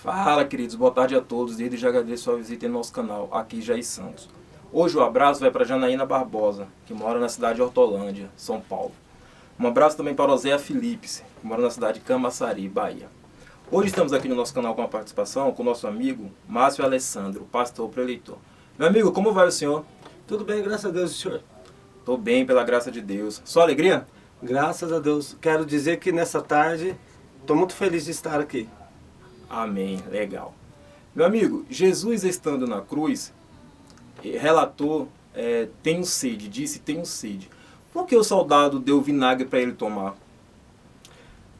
Fala, queridos, boa tarde a todos. Desde já agradeço a visita em nosso canal, aqui Jair Santos. Hoje o abraço vai para Janaína Barbosa, que mora na cidade de Hortolândia, São Paulo. Um abraço também para Oséia Philips, que mora na cidade de Camaçari, Bahia. Hoje estamos aqui no nosso canal com a participação com o nosso amigo Márcio Alessandro, pastor preleitor. Meu amigo, como vai o senhor? Tudo bem, graças a Deus, senhor. Estou bem, pela graça de Deus. Só alegria? Graças a Deus. Quero dizer que nessa tarde estou muito feliz de estar aqui. Amém, legal. Meu amigo, Jesus estando na cruz, relatou, tenho sede, disse tenho sede. Por que o soldado deu vinagre para ele tomar?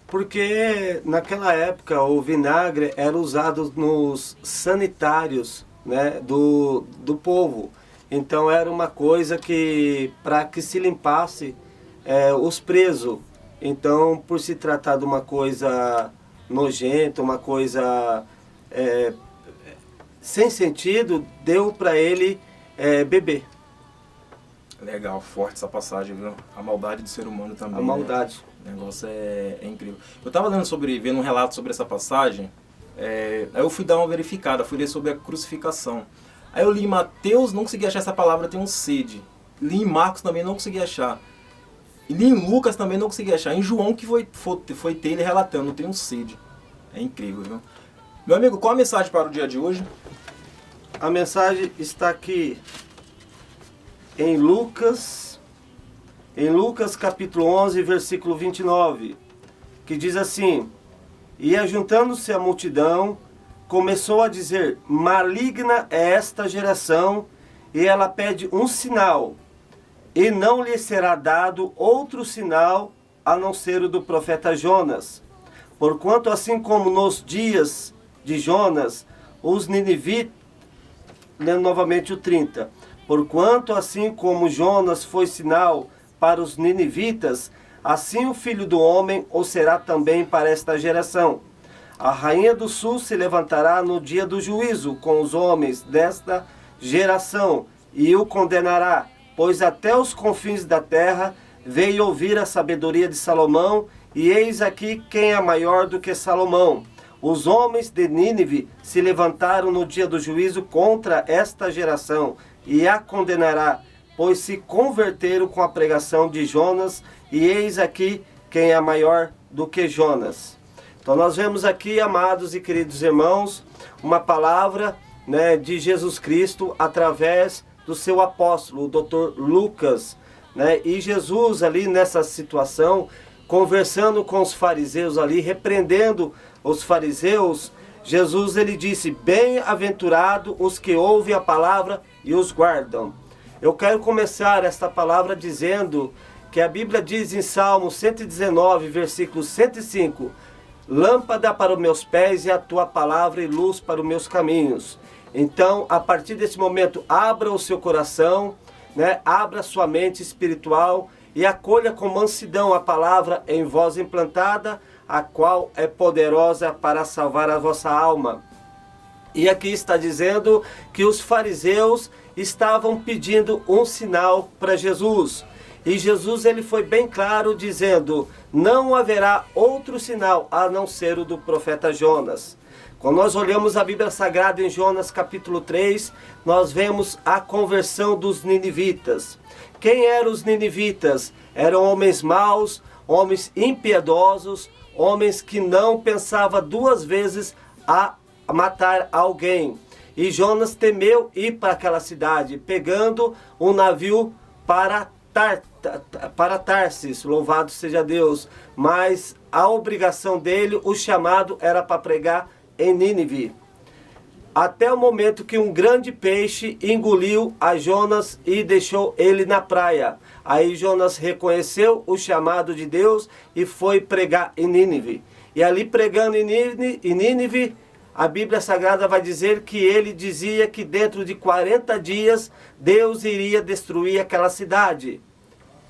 Porque naquela época o vinagre era usado nos sanitários, né, do povo. Então era uma coisa que, para que se limpasse os presos. Então, por se tratar de uma coisa nojenta, uma coisa sem sentido, deu para ele beber. Legal, forte essa passagem, viu? A maldade do ser humano também. A maldade. Né? O negócio é incrível. Eu estava vendo um relato sobre essa passagem, aí eu fui dar uma verificada, fui ler sobre a crucificação. Aí eu li em Mateus, não consegui achar essa palavra, tenho sede. Li em Marcos também, não consegui achar. E li em Lucas também, não consegui achar. Em João que foi ter ele relatando, tenho sede. É incrível, viu? Meu amigo, qual a mensagem para o dia de hoje? A mensagem está aqui em Lucas capítulo 11, versículo 29, que diz assim: E ajuntando-se a multidão, começou a dizer: Maligna é esta geração, e ela pede um sinal, e não lhe será dado outro sinal, a não ser o do profeta Jonas. Porquanto assim como nos dias de Jonas, os ninivitas, lendo novamente o 30, porquanto assim como Jonas foi sinal para os ninivitas, assim o Filho do Homem o será também para esta geração. A rainha do sul se levantará no dia do juízo com os homens desta geração e o condenará, pois até os confins da terra veio ouvir a sabedoria de Salomão, e eis aqui quem é maior do que Salomão. Os homens de Nínive se levantaram no dia do juízo contra esta geração e a condenará, pois se converteram com a pregação de Jonas, e eis aqui quem é maior do que Jonas. Então nós vemos aqui, amados e queridos irmãos, uma palavra, né, de Jesus Cristo através do seu apóstolo, o Dr. Lucas, né? E Jesus ali nessa situação, conversando com os fariseus ali, repreendendo os fariseus, Jesus ele disse: bem-aventurado os que ouvem a palavra e os guardam. Eu quero começar esta palavra dizendo que a Bíblia diz em Salmo 119, versículo 105, lâmpada para os meus pés e a tua palavra e luz para os meus caminhos. Então, a partir desse momento, abra o seu coração, né? Abra a sua mente espiritual e acolha com mansidão a palavra em voz implantada, a qual é poderosa para salvar a vossa alma. E aqui está dizendo que os fariseus estavam pedindo um sinal para Jesus. E Jesus ele foi bem claro dizendo: não haverá outro sinal a não ser o do profeta Jonas. Quando nós olhamos a Bíblia Sagrada em Jonas capítulo 3, nós vemos a conversão dos ninivitas. Quem eram os ninivitas? Eram homens maus, homens impiedosos, homens que não pensavam duas vezes a matar alguém. E Jonas temeu ir para aquela cidade, pegando um navio para Tarsis, louvado seja Deus. Mas a obrigação dele, o chamado era para pregar em Nínive. Até o momento que um grande peixe engoliu a Jonas e deixou ele na praia. Aí Jonas reconheceu o chamado de Deus e foi pregar em Nínive. E ali pregando em Nínive, a Bíblia Sagrada vai dizer que ele dizia que dentro de 40 dias Deus iria destruir aquela cidade.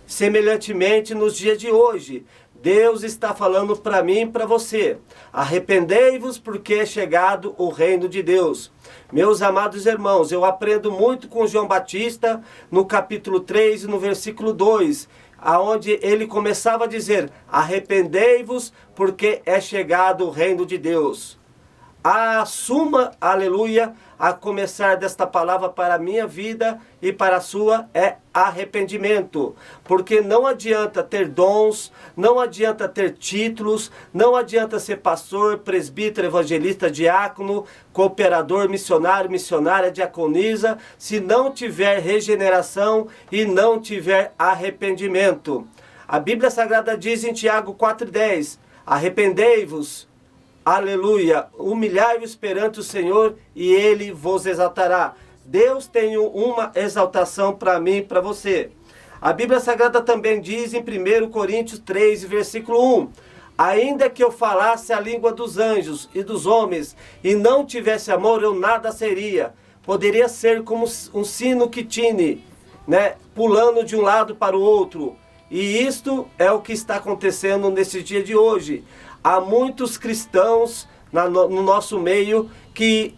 Semelhantemente nos dias de hoje, Deus está falando para mim e para você: arrependei-vos porque é chegado o reino de Deus. Meus amados irmãos, eu aprendo muito com João Batista no capítulo 3 e no versículo 2, aonde ele começava a dizer: arrependei-vos porque é chegado o reino de Deus. assuma, aleluia, a começar desta palavra para a minha vida e para a sua, é arrependimento. Porque não adianta ter dons, não adianta ter títulos, não adianta ser pastor, presbítero, evangelista, diácono, cooperador, missionário, missionária, diaconisa, se não tiver regeneração e não tiver arrependimento. A Bíblia Sagrada diz em Tiago 4,10, arrependei-vos, aleluia, humilhai-vos perante o Senhor e Ele vos exaltará. Deus tem uma exaltação para mim e para você. A Bíblia Sagrada também diz em 1 Coríntios 3, versículo 1, ainda que eu falasse a língua dos anjos e dos homens e não tivesse amor, eu nada seria. Poderia ser como um sino que tine, né, pulando de um lado para o outro. E isto é o que está acontecendo nesse dia de hoje. Há muitos cristãos no nosso meio que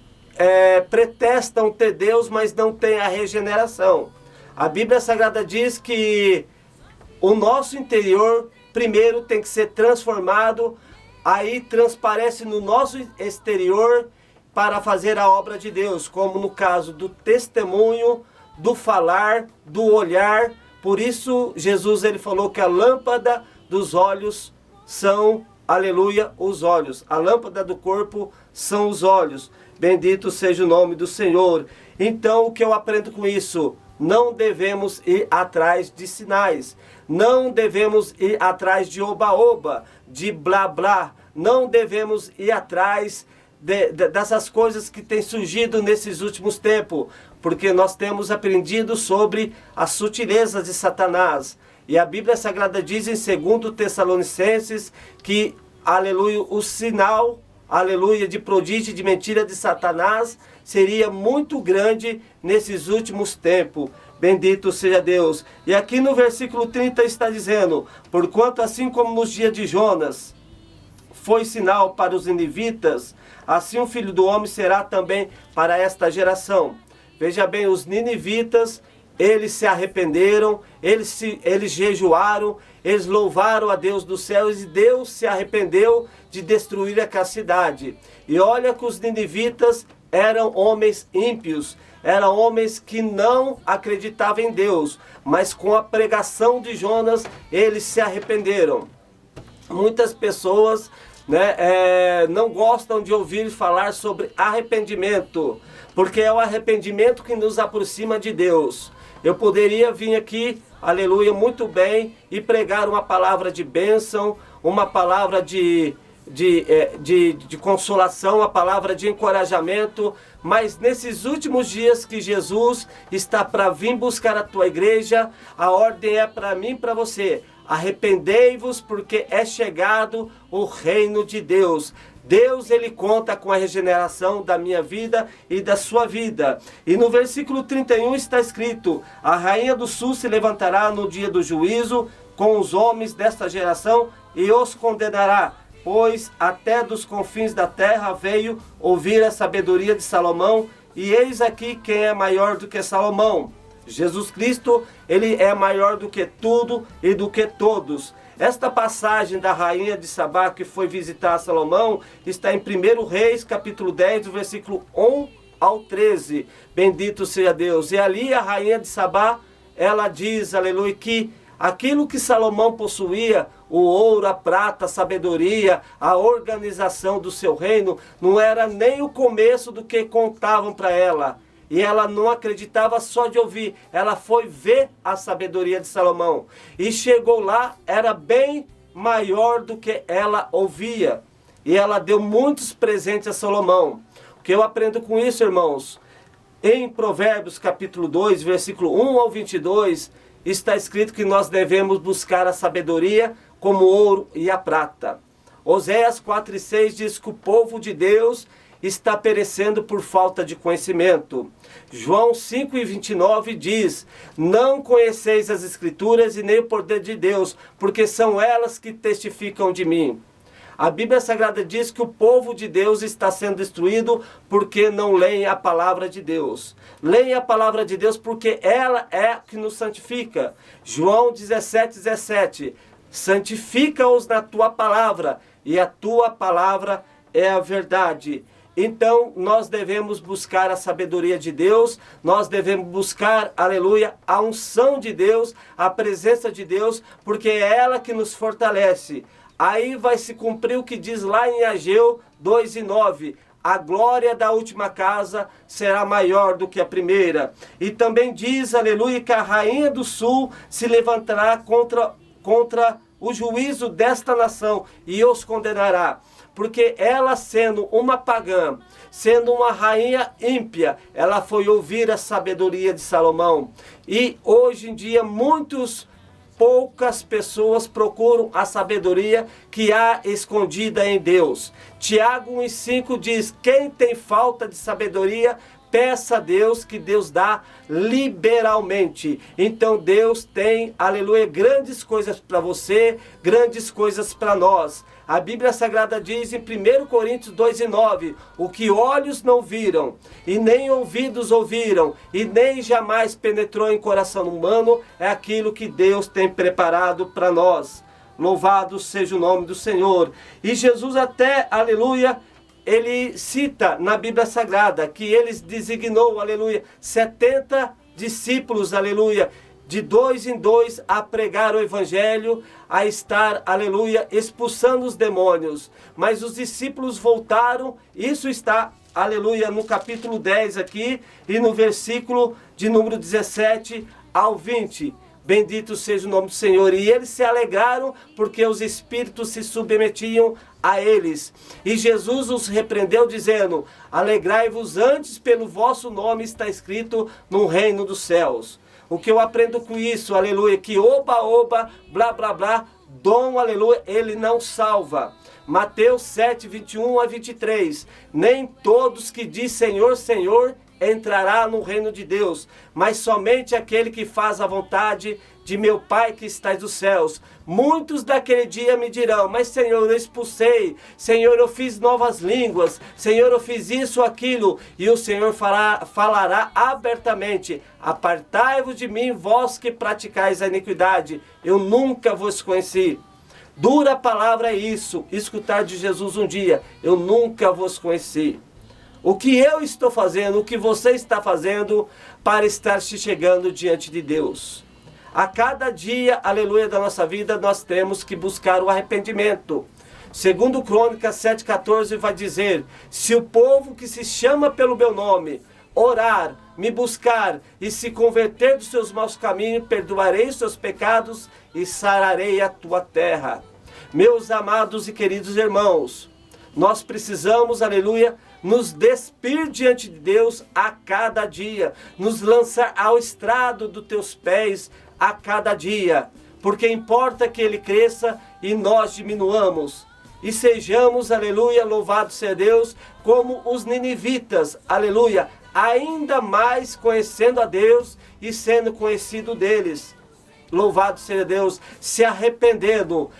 pretestam ter Deus, mas não têm a regeneração. A Bíblia Sagrada diz que o nosso interior primeiro tem que ser transformado, aí transparece no nosso exterior para fazer a obra de Deus, como no caso do testemunho, do falar, do olhar. Por isso Jesus ele falou que a lâmpada dos olhos são, aleluia, os olhos. A lâmpada do corpo são os olhos. Bendito seja o nome do Senhor. Então, o que eu aprendo com isso? Não devemos ir atrás de sinais. Não devemos ir atrás de oba-oba, de blá-blá. Não devemos ir atrás dessas coisas que têm surgido nesses últimos tempos. Porque nós temos aprendido sobre as sutilezas de Satanás. E a Bíblia Sagrada diz em 2 Tessalonicenses que, aleluia, o sinal, aleluia, de prodígio e de mentira de Satanás seria muito grande nesses últimos tempos. Bendito seja Deus. E aqui no versículo 30 está dizendo, porquanto assim como nos dias de Jonas foi sinal para os ninivitas, assim o Filho do Homem será também para esta geração. Veja bem, os ninivitas, eles se arrependeram, eles jejuaram, eles louvaram a Deus dos céus e Deus se arrependeu de destruir aquela cidade. E olha que os ninivitas eram homens ímpios, eram homens que não acreditavam em Deus, mas com a pregação de Jonas eles se arrependeram. Muitas pessoas não gostam de ouvir falar sobre arrependimento, porque é o arrependimento que nos aproxima de Deus. Eu poderia vir aqui, aleluia, muito bem, e pregar uma palavra de bênção, uma palavra de consolação, uma palavra de encorajamento, mas nesses últimos dias que Jesus está para vir buscar a tua igreja, a ordem é para mim e para você. Arrependei-vos, porque é chegado o reino de Deus. Deus, ele conta com a regeneração da minha vida e da sua vida. E no versículo 31 está escrito, a rainha do sul se levantará no dia do juízo com os homens desta geração e os condenará, pois até dos confins da terra veio ouvir a sabedoria de Salomão, e eis aqui quem é maior do que Salomão. Jesus Cristo, ele é maior do que tudo e do que todos. Esta passagem da rainha de Sabá que foi visitar Salomão está em 1 Reis, capítulo 10, do versículo 1 ao 13. Bendito seja Deus. E ali a rainha de Sabá, ela diz, aleluia, que aquilo que Salomão possuía, o ouro, a prata, a sabedoria, a organização do seu reino, não era nem o começo do que contavam para ela. E ela não acreditava só de ouvir, ela foi ver a sabedoria de Salomão. E chegou lá, era bem maior do que ela ouvia. E ela deu muitos presentes a Salomão. O que eu aprendo com isso, irmãos? Em Provérbios capítulo 2, versículo 1 ao 22, está escrito que nós devemos buscar a sabedoria como o ouro e a prata. Oséias 4:6 diz que o povo de Deus está perecendo por falta de conhecimento. João 5:29 diz, não conheceis as Escrituras e nem o poder de Deus, porque são elas que testificam de mim. A Bíblia Sagrada diz que o povo de Deus está sendo destruído porque não leem a palavra de Deus. Leem a palavra de Deus porque ela é que nos santifica. João 17:17, santifica-os na tua palavra, e a tua palavra é a verdade. Então nós devemos buscar a sabedoria de Deus, nós devemos buscar, aleluia, a unção de Deus, a presença de Deus, porque é ela que nos fortalece. Aí vai se cumprir o que diz lá em Ageu 2:9. A glória da última casa será maior do que a primeira. E também diz, aleluia, que a rainha do sul se levantará contra o juízo desta nação e os condenará. Porque ela, sendo uma pagã, sendo uma rainha ímpia, ela foi ouvir a sabedoria de Salomão. E hoje em dia poucas pessoas procuram a sabedoria que há escondida em Deus. Tiago 1:5 diz: quem tem falta de sabedoria, peça a Deus, que Deus dá liberalmente. Então Deus tem, aleluia, grandes coisas para você, grandes coisas para nós. A Bíblia Sagrada diz em 1 Coríntios 2:9, o que olhos não viram, e nem ouvidos ouviram, e nem jamais penetrou em coração humano, é aquilo que Deus tem preparado para nós. Louvado seja o nome do Senhor. E Jesus até, aleluia, ele cita na Bíblia Sagrada que ele designou, aleluia, 70 discípulos, aleluia, de 2 em 2 a pregar o evangelho, a estar, aleluia, expulsando os demônios. Mas os discípulos voltaram, isso está, aleluia, no capítulo 10 aqui e no versículo de número 17 ao 20. Bendito seja o nome do Senhor. E eles se alegraram porque os espíritos se submetiam a eles. E Jesus os repreendeu dizendo: alegrai-vos antes, pelo vosso nome está escrito no reino dos céus. O que eu aprendo com isso, aleluia, que oba, oba, blá, blá, blá, dom, aleluia, ele não salva. Mateus 7:21 a 23. Nem todos que diz Senhor, Senhor, entrará no reino de Deus, mas somente aquele que faz a vontade de meu Pai que está nos céus. Muitos daquele dia me dirão: mas Senhor, eu expulsei, Senhor, eu fiz novas línguas, Senhor, eu fiz isso ou aquilo. E o Senhor falará abertamente: apartai-vos de mim, vós que praticais a iniquidade, eu nunca vos conheci. Dura palavra é isso, escutar de Jesus um dia: eu nunca vos conheci. O que eu estou fazendo, o que você está fazendo para estar se chegando diante de Deus? A cada dia, aleluia, da nossa vida, nós temos que buscar o arrependimento. Segundo Crônicas 7:14 vai dizer: se o povo que se chama pelo meu nome orar, me buscar e se converter dos seus maus caminhos, perdoarei os seus pecados e sararei a tua terra. Meus amados e queridos irmãos, nós precisamos, aleluia, nos despir diante de Deus a cada dia, nos lançar ao estrado dos teus pés a cada dia, porque importa que ele cresça e nós diminuamos, e sejamos, aleluia, louvado seja Deus, como os ninivitas, aleluia, ainda mais conhecendo a Deus e sendo conhecido deles. Louvado seja Deus, se arrependendo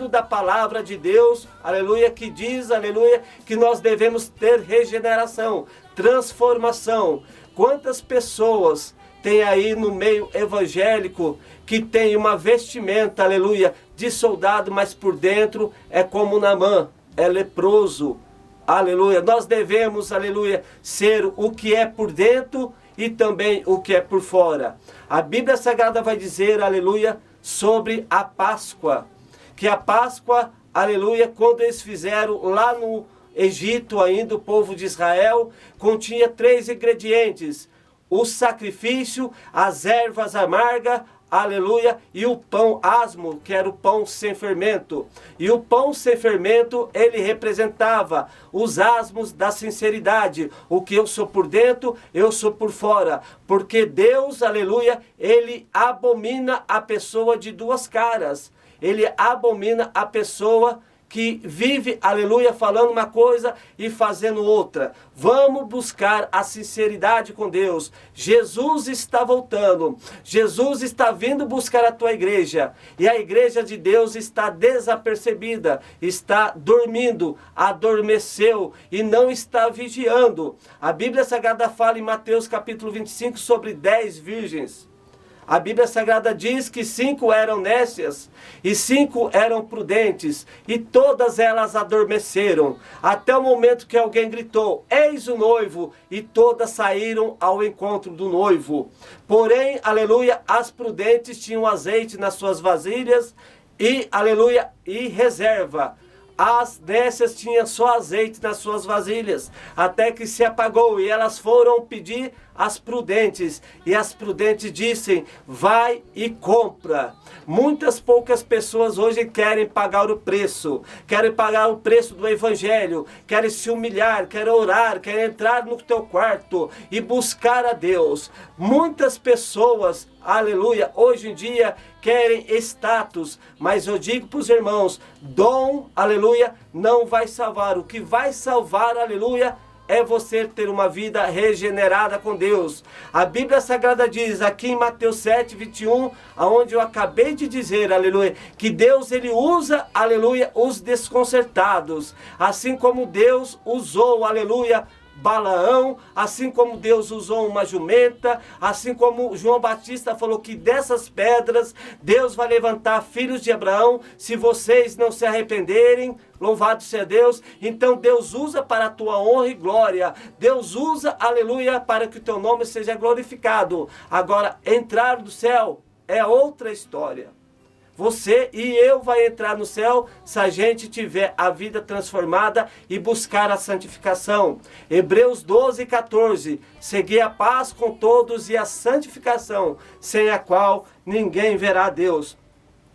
da palavra de Deus, aleluia, que diz, aleluia, que nós devemos ter regeneração, transformação. Quantas pessoas tem aí no meio evangélico que tem uma vestimenta, aleluia, de soldado, mas por dentro é como Naamã, é leproso, aleluia. Nós devemos, aleluia, ser o que é por dentro e também o que é por fora. A Bíblia Sagrada vai dizer, aleluia, sobre a Páscoa, que a Páscoa, aleluia, quando eles fizeram lá no Egito ainda, o povo de Israel, continha 3 ingredientes: o sacrifício, as ervas amargas, aleluia, e o pão asmo, que era o pão sem fermento. E o pão sem fermento, ele representava os asmos da sinceridade. O que eu sou por dentro, eu sou por fora. Porque Deus, aleluia, ele abomina a pessoa de 2 caras. Ele abomina a pessoa que vive, aleluia, falando uma coisa e fazendo outra. Vamos buscar a sinceridade com Deus. Jesus está voltando. Jesus está vindo buscar a tua igreja. E a igreja de Deus está desapercebida, está dormindo, adormeceu e não está vigiando. A Bíblia Sagrada fala em Mateus capítulo 25 sobre 10 virgens. A Bíblia Sagrada diz que 5 eram nécias e 5 eram prudentes, e todas elas adormeceram, até o momento que alguém gritou: eis o noivo, e todas saíram ao encontro do noivo. Porém, aleluia, as prudentes tinham azeite nas suas vasilhas e, aleluia, e reserva. As nécias tinham só azeite nas suas vasilhas, até que se apagou, e elas foram pedir às prudentes, e as prudentes dissem: vai e compra. Muitas poucas pessoas hoje querem pagar o preço do evangelho, querem se humilhar, querem orar, querem entrar no teu quarto e buscar a Deus. Muitas pessoas, aleluia, hoje em dia querem status, mas eu digo para os irmãos, dom, aleluia, não vai salvar. O que vai salvar, aleluia, é você ter uma vida regenerada com Deus. A Bíblia Sagrada diz aqui em Mateus 7, 21, aonde eu acabei de dizer, aleluia, que Deus, ele usa, aleluia, os desconcertados, assim como Deus usou, aleluia, Balaão, assim como Deus usou uma jumenta, assim como João Batista falou que dessas pedras Deus vai levantar filhos de Abraão, se vocês não se arrependerem. Louvado seja Deus. Então Deus usa para a tua honra e glória. Deus usa, aleluia, para que o teu nome seja glorificado. Agora, entrar no céu é outra história. Você e eu vai entrar no céu se a gente tiver a vida transformada e buscar a santificação. Hebreus 12, 14. Segui a paz com todos e a santificação, sem a qual ninguém verá a Deus.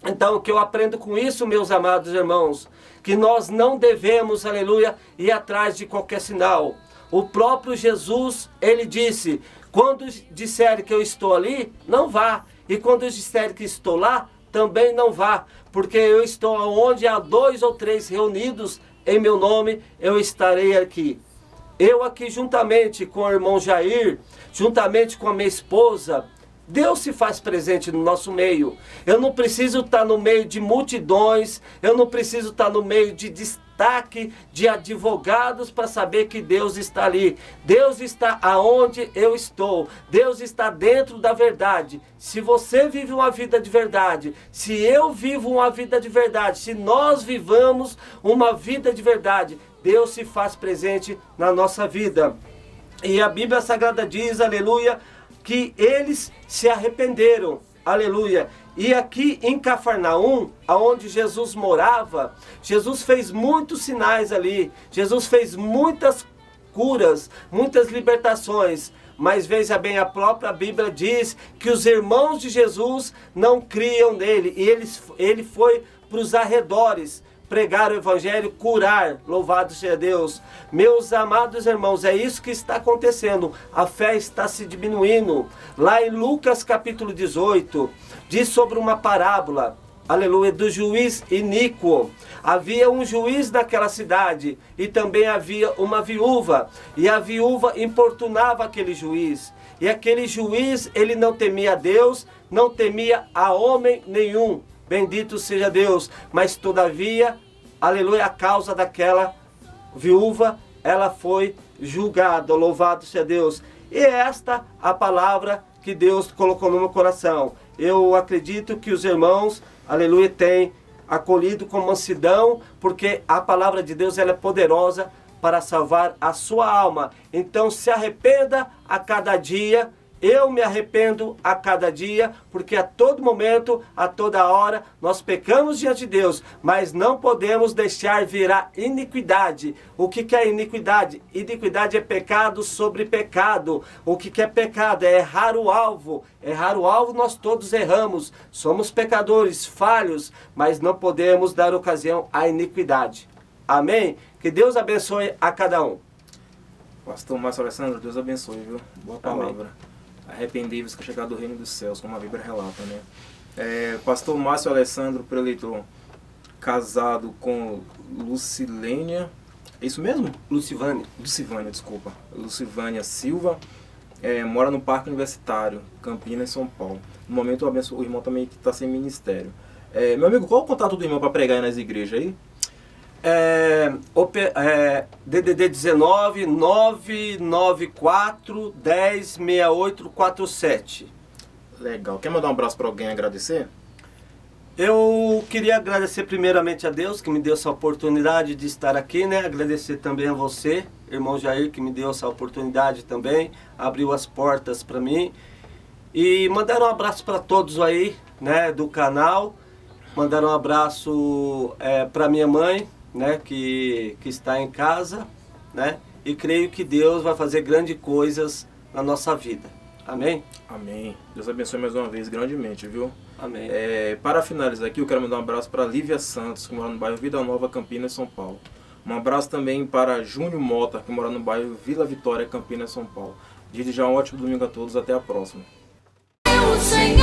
Então, o que eu aprendo com isso, meus amados irmãos, que nós não devemos, aleluia, ir atrás de qualquer sinal. O próprio Jesus, ele disse: quando disserem que eu estou ali, não vá. E quando disserem que estou lá, também não vá, porque eu estou onde há 2 ou 3 reunidos em meu nome, eu estarei aqui. Eu aqui juntamente com o irmão Jair, juntamente com a minha esposa, Deus se faz presente no nosso meio. Eu não preciso estar no meio de multidões, eu não preciso estar no meio de destaque de advogados para saber que Deus está ali. Deus está aonde eu estou. Deus está dentro da verdade. Se você vive uma vida de verdade, se eu vivo uma vida de verdade, se nós vivamos uma vida de verdade, Deus se faz presente na nossa vida. E a Bíblia Sagrada diz, aleluia, que eles se arrependeram, aleluia. E aqui em Cafarnaum, aonde Jesus morava, Jesus fez muitos sinais ali, Jesus fez muitas curas, muitas libertações, mas veja bem, a própria Bíblia diz que os irmãos de Jesus não criam nele, e ele foi para os arredores pregar o evangelho, curar, louvado seja Deus. Meus amados irmãos, é isso que está acontecendo, a fé está se diminuindo. Lá em Lucas capítulo 18, diz sobre uma parábola, aleluia, do juiz iníquo. Havia um juiz naquela cidade e também havia uma viúva, e a viúva importunava aquele juiz, e aquele juiz, ele não temia a Deus, não temia a homem nenhum. Bendito seja Deus, mas todavia, aleluia, a causa daquela viúva, ela foi julgada, louvado seja Deus. E esta a palavra que Deus colocou no meu coração. Eu acredito que os irmãos, aleluia, têm acolhido com mansidão, porque a palavra de Deus ela é poderosa para salvar a sua alma. Então se arrependa a cada dia. Eu me arrependo a cada dia, porque a todo momento, a toda hora, nós pecamos diante de Deus, mas não podemos deixar virar iniquidade. O que é iniquidade? Iniquidade é pecado sobre pecado. O que é pecado? É errar o alvo. Errar o alvo nós todos erramos. Somos pecadores, falhos, mas não podemos dar ocasião à iniquidade. Amém? Que Deus abençoe a cada um. Pastor Márcio Alessandro, Deus abençoe, viu? Boa palavra. Amém. Arrependei-vos que é chegado do reino dos céus, como a Bíblia relata, né? Pastor Márcio Alessandro, preletor, casado com Lucilênia, é isso mesmo? Lucivânia, desculpa. Lucivânia Silva, mora no Parque Universitário, Campinas, São Paulo. No momento o irmão também está sem ministério. Meu amigo, qual é o contato do irmão para pregar aí nas igrejas aí? DDD 19 994 10 68 47. Legal. Quer mandar um abraço para alguém e agradecer? Eu queria agradecer primeiramente a Deus que me deu essa oportunidade de estar aqui, né? Agradecer também a você, irmão Jair, que me deu essa oportunidade também, abriu as portas para mim. E mandar um abraço para todos aí, né, do canal. Mandar um abraço para minha mãe, né, que está em casa, né? E creio que Deus vai fazer grandes coisas na nossa vida. Amém? Amém. Deus abençoe mais uma vez grandemente, viu? Amém. Para finalizar aqui, eu quero mandar um abraço para Lívia Santos, que mora no bairro Vida Nova, Campinas, São Paulo. Um abraço também para Júnior Mota, que mora no bairro Vila Vitória, Campinas, São Paulo. Desde já um ótimo domingo a todos, até a próxima. O Senhor